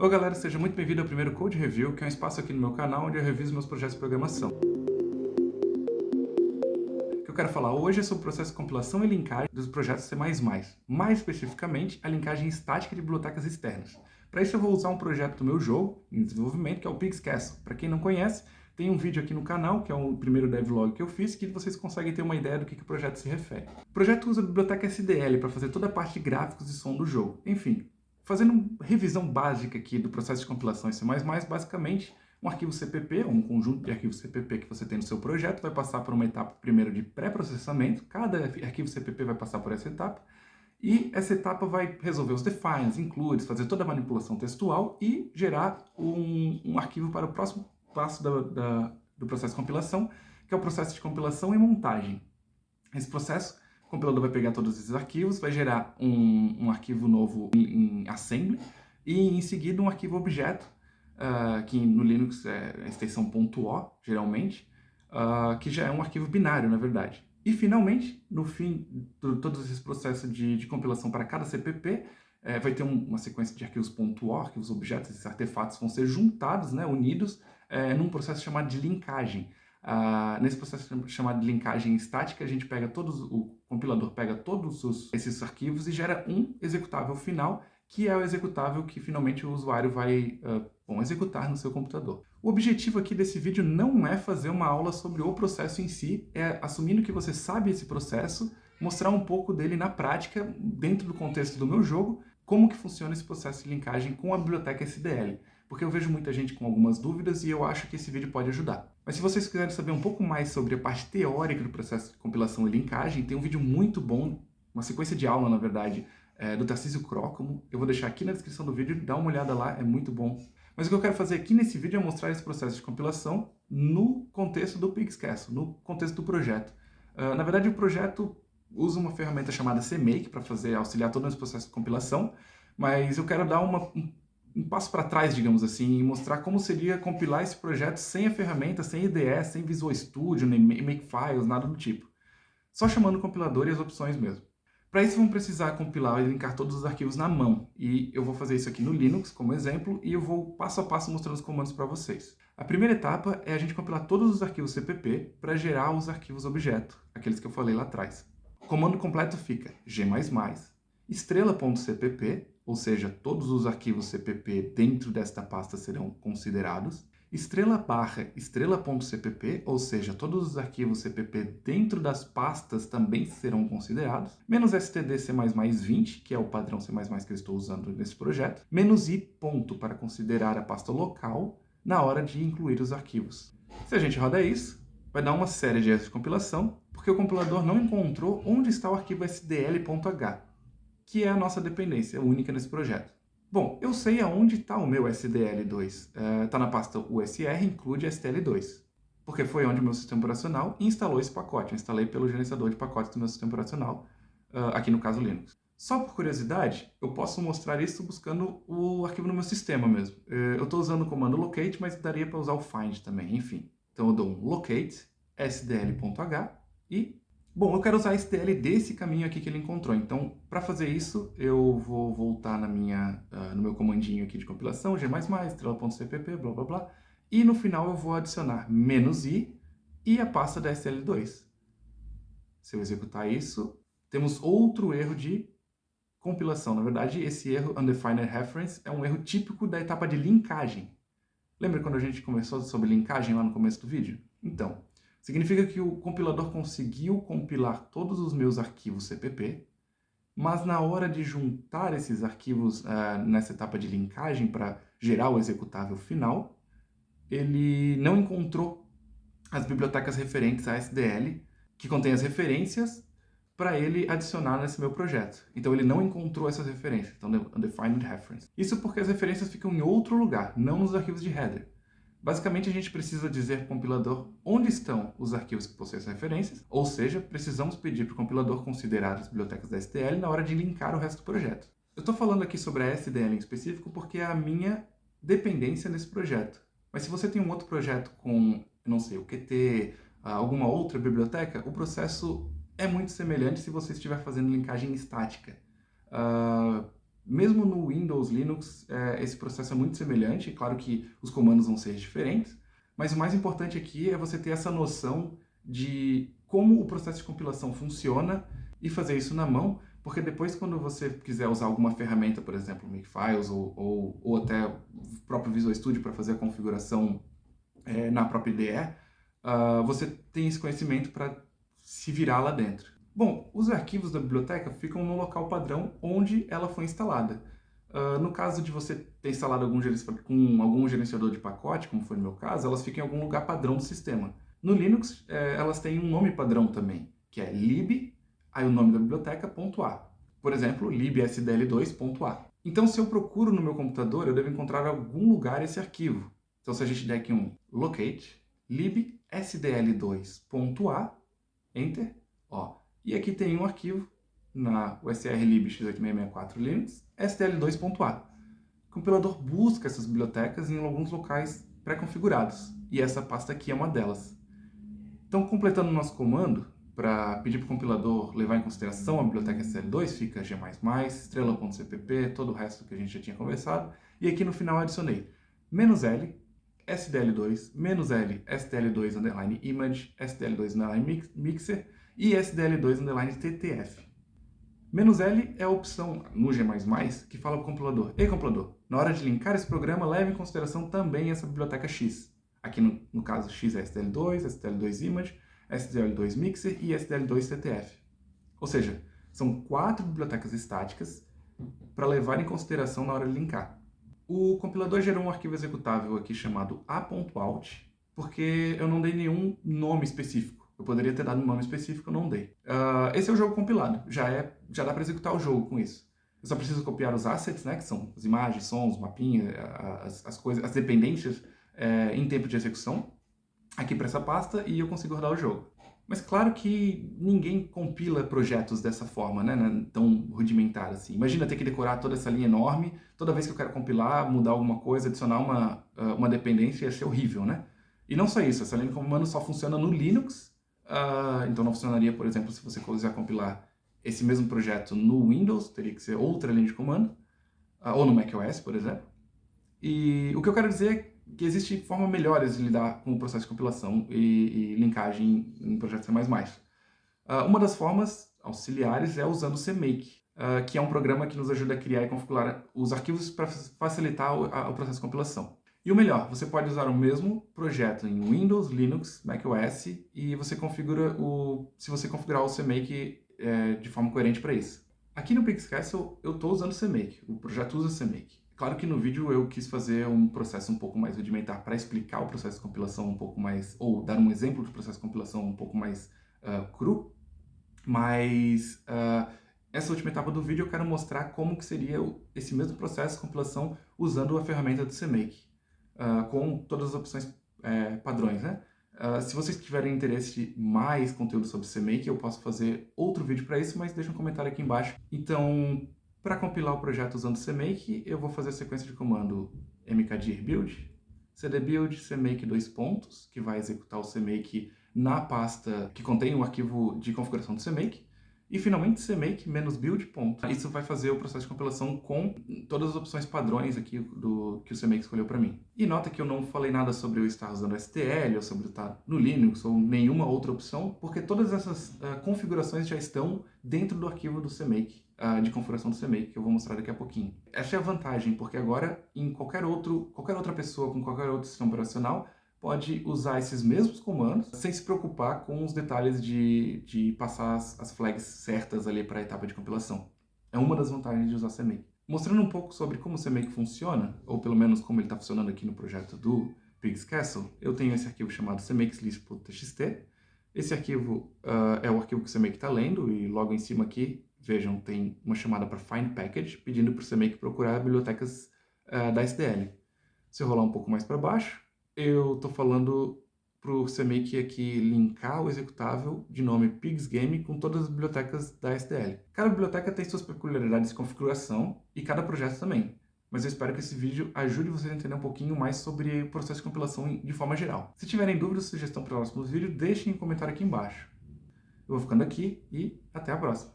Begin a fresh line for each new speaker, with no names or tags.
Oi galera, seja muito bem-vindo ao primeiro Code Review, que é um espaço aqui no meu canal onde eu reviso meus projetos de programação. O que eu quero falar hoje é sobre o processo de compilação e linkagem dos projetos C++, mais especificamente a linkagem estática de bibliotecas externas. Para isso eu vou usar um projeto do meu jogo em desenvolvimento, que é o Pig's Castle. Para quem não conhece, tem um vídeo aqui no canal, que é o primeiro devlog que eu fiz, que vocês conseguem ter uma ideia do que o projeto se refere. O projeto usa a biblioteca SDL para fazer toda a parte de gráficos e som do jogo. Enfim, fazendo uma revisão básica aqui do processo de compilação em C++, basicamente, um arquivo CPP, ou um conjunto de arquivos CPP que você tem no seu projeto, vai passar por uma etapa primeiro de pré-processamento, cada arquivo CPP vai passar por essa etapa, e essa etapa vai resolver os defines, includes, fazer toda a manipulação textual e gerar um arquivo para o próximo passo do processo de compilação, que é o processo de compilação e montagem. Esse processo, o compilador vai pegar todos esses arquivos, vai gerar um arquivo novo em assembly e em seguida um arquivo objeto, que no Linux é a extensão .o, geralmente, que já é um arquivo binário, na verdade. E, finalmente, no fim de todos esses processos de compilação para cada CPP, vai ter uma sequência de arquivos .o, arquivos objetos, esses artefatos vão ser juntados, né, unidos, num processo chamado de linkagem. Nesse processo chamado de linkagem estática, o compilador pega todos esses arquivos e gera um executável final, que é o executável que finalmente o usuário vai executar no seu computador. O objetivo aqui desse vídeo não é fazer uma aula sobre o processo em si, é, assumindo que você sabe esse processo, mostrar um pouco dele na prática, dentro do contexto do meu jogo, como que funciona esse processo de linkagem com a biblioteca SDL. Porque eu vejo muita gente com algumas dúvidas e eu acho que esse vídeo pode ajudar. Mas se vocês quiserem saber um pouco mais sobre a parte teórica do processo de compilação e linkagem, tem um vídeo muito bom, uma sequência de aula, na verdade, do Tarcísio Crócamo. Eu vou deixar aqui na descrição do vídeo, dá uma olhada lá, é muito bom. Mas o que eu quero fazer aqui nesse vídeo é mostrar esse processo de compilação no contexto do Pig's Castle, no contexto do projeto. Na verdade, o projeto usa uma ferramenta chamada CMake para auxiliar todo esse processo de compilação, mas eu quero dar um passo para trás, digamos assim, e mostrar como seria compilar esse projeto sem a ferramenta, sem IDE, sem Visual Studio, nem Makefiles, nada do tipo. Só chamando o compilador e as opções mesmo. Para isso, vamos precisar compilar e linkar todos os arquivos na mão. E eu vou fazer isso aqui no Linux, como exemplo, e eu vou passo a passo mostrando os comandos para vocês. A primeira etapa é a gente compilar todos os arquivos CPP para gerar os arquivos objeto, aqueles que eu falei lá atrás. O comando completo fica g++, estrela.cpp, ou seja, todos os arquivos CPP dentro desta pasta serão considerados, estrela/estrela.cpp, ou seja, todos os arquivos CPP dentro das pastas também serão considerados, menos std C++20, que é o padrão C++ que eu estou usando nesse projeto, menos i ponto para considerar a pasta local na hora de incluir os arquivos. Se a gente roda isso, vai dar uma série de erros de compilação, porque o compilador não encontrou onde está o arquivo sdl.h, que é a nossa dependência única nesse projeto. Bom, eu sei aonde está o meu SDL2. Está na pasta USR, include STL2, porque foi onde o meu sistema operacional instalou esse pacote. Eu instalei pelo gerenciador de pacotes do meu sistema operacional, aqui no caso Linux. Só por curiosidade, eu posso mostrar isso buscando o arquivo no meu sistema mesmo. Eu estou usando o comando locate, mas daria para usar o find também, enfim. Então eu dou um locate sdl.h e... Bom, eu quero usar a STL desse caminho aqui que ele encontrou. Então, para fazer isso, eu vou voltar no meu comandinho aqui de compilação, g++, estrela.cpp, blá blá blá, e no final eu vou adicionar "-i" e a pasta da STL2. Se eu executar isso, temos outro erro de compilação. Na verdade, esse erro, undefined reference, é um erro típico da etapa de linkagem. Lembra quando a gente conversou sobre linkagem lá no começo do vídeo? Então, significa que o compilador conseguiu compilar todos os meus arquivos CPP, mas na hora de juntar esses arquivos nessa etapa de linkagem para gerar o executável final, ele não encontrou as bibliotecas referentes à SDL, que contém as referências para ele adicionar nesse meu projeto. Então ele não encontrou essas referências, então undefined reference. Isso porque as referências ficam em outro lugar, não nos arquivos de header. Basicamente, a gente precisa dizer para o compilador onde estão os arquivos que possuem essas referências, ou seja, precisamos pedir para o compilador considerar as bibliotecas da STL na hora de linkar o resto do projeto. Eu estou falando aqui sobre a SDL em específico porque é a minha dependência nesse projeto. Mas se você tem um outro projeto com, não sei, o Qt, alguma outra biblioteca, o processo é muito semelhante se você estiver fazendo linkagem estática. Mesmo no Windows, Linux, esse processo é muito semelhante. Claro que os comandos vão ser diferentes, mas o mais importante aqui é você ter essa noção de como o processo de compilação funciona e fazer isso na mão, porque depois, quando você quiser usar alguma ferramenta, por exemplo, Makefiles ou até o próprio Visual Studio para fazer a configuração na própria IDE, você tem esse conhecimento para se virar lá dentro. Bom, os arquivos da biblioteca ficam no local padrão onde ela foi instalada. No caso de você ter instalado algum gerenciador de pacote, como foi no meu caso, elas ficam em algum lugar padrão do sistema. No Linux, elas têm um nome padrão também, que é lib, aí o nome da biblioteca, .a. Por exemplo, libsdl2.a. Então, se eu procuro no meu computador, eu devo encontrar em algum lugar esse arquivo. Então, se a gente der aqui um locate, libsdl2.a, enter, ó. E aqui tem um arquivo na usrlib x8664 Linux, sdl2.a. O compilador busca essas bibliotecas em alguns locais pré-configurados, e essa pasta aqui é uma delas. Então, completando o nosso comando, para pedir para o compilador levar em consideração a biblioteca SDL2, fica g++, estrela.cpp, todo o resto que a gente já tinha conversado, e aqui no final adicionei -l, SDL2, -l, SDL2_image, SDL2_mixer e SDL2_ttf. -l é a opção no G++ que fala para o compilador: ei compilador, na hora de linkar esse programa, leve em consideração também essa biblioteca X. Aqui no caso X é SDL2, SDL2_image, SDL2_mixer e SDL2_ttf. Ou seja, são 4 bibliotecas estáticas para levar em consideração na hora de linkar. O compilador gerou um arquivo executável aqui chamado a.out, porque eu não dei nenhum nome específico. Eu poderia ter dado um nome específico, eu não dei. Esse é o jogo compilado, já dá para executar o jogo com isso. Eu só preciso copiar os assets, né, que são as imagens, sons, mapinha, as coisas, as dependências em tempo de execução, aqui para essa pasta, e eu consigo rodar o jogo. Mas claro que ninguém compila projetos dessa forma, né, tão rudimentar assim. Imagina ter que decorar toda essa linha enorme, toda vez que eu quero compilar, mudar alguma coisa, adicionar uma dependência, ia ser horrível, né? E não só isso, essa linha de comando só funciona no Linux, então não funcionaria, por exemplo, se você quiser compilar esse mesmo projeto no Windows, teria que ser outra linha de comando, ou no macOS, por exemplo. E o que eu quero dizer é que existem formas melhores de lidar com o processo de compilação e linkagem em projetos C++. Uma das formas auxiliares é usando o CMake, que é um programa que nos ajuda a criar e configurar os arquivos para facilitar o processo de compilação. E o melhor, você pode usar o mesmo projeto em Windows, Linux, macOS, e você se você configurar o CMake de forma coerente para isso. Aqui no Pixcastle eu estou usando o CMake, o projeto usa o CMake. Claro que no vídeo eu quis fazer um processo um pouco mais rudimentar para explicar o processo de compilação um pouco mais, ou dar um exemplo de processo de compilação um pouco mais cru, mas essa última etapa do vídeo eu quero mostrar como que seria esse mesmo processo de compilação usando a ferramenta do CMake, com todas as opções padrões, né? Se vocês tiverem interesse em mais conteúdo sobre CMake, eu posso fazer outro vídeo para isso, mas deixa um comentário aqui embaixo. Então, para compilar o projeto usando CMake, eu vou fazer a sequência de comando mkdir build, cdbuild cmake : que vai executar o CMake na pasta que contém o arquivo de configuração do CMake, e finalmente cmake -build. Isso vai fazer o processo de compilação com todas as opções padrões aqui que o CMake escolheu para mim. E nota que eu não falei nada sobre eu estar usando STL, ou sobre estar no Linux, ou nenhuma outra opção, porque todas essas configurações já estão dentro do arquivo do CMake, de configuração do CMake, que eu vou mostrar daqui a pouquinho. Essa é a vantagem, porque agora em qualquer outra pessoa com qualquer outro sistema operacional pode usar esses mesmos comandos sem se preocupar com os detalhes de passar as flags certas ali para a etapa de compilação. É uma das vantagens de usar CMake. Mostrando um pouco sobre como o CMake funciona, ou pelo menos como ele está funcionando aqui no projeto do Pixcastle, eu tenho esse arquivo chamado cmakes_list.txt. Esse arquivo é o arquivo que o CMake está lendo, e logo em cima aqui, vejam, tem uma chamada para find package, pedindo para o CMake procurar bibliotecas da SDL. Se eu rolar um pouco mais para baixo, eu estou falando para o CMake aqui linkar o executável de nome PigsGame com todas as bibliotecas da SDL. Cada biblioteca tem suas peculiaridades de configuração e cada projeto também. Mas eu espero que esse vídeo ajude vocês a entender um pouquinho mais sobre o processo de compilação de forma geral. Se tiverem dúvidas ou sugestão para o próximo vídeo, deixem um comentário aqui embaixo. Eu vou ficando aqui e até a próxima.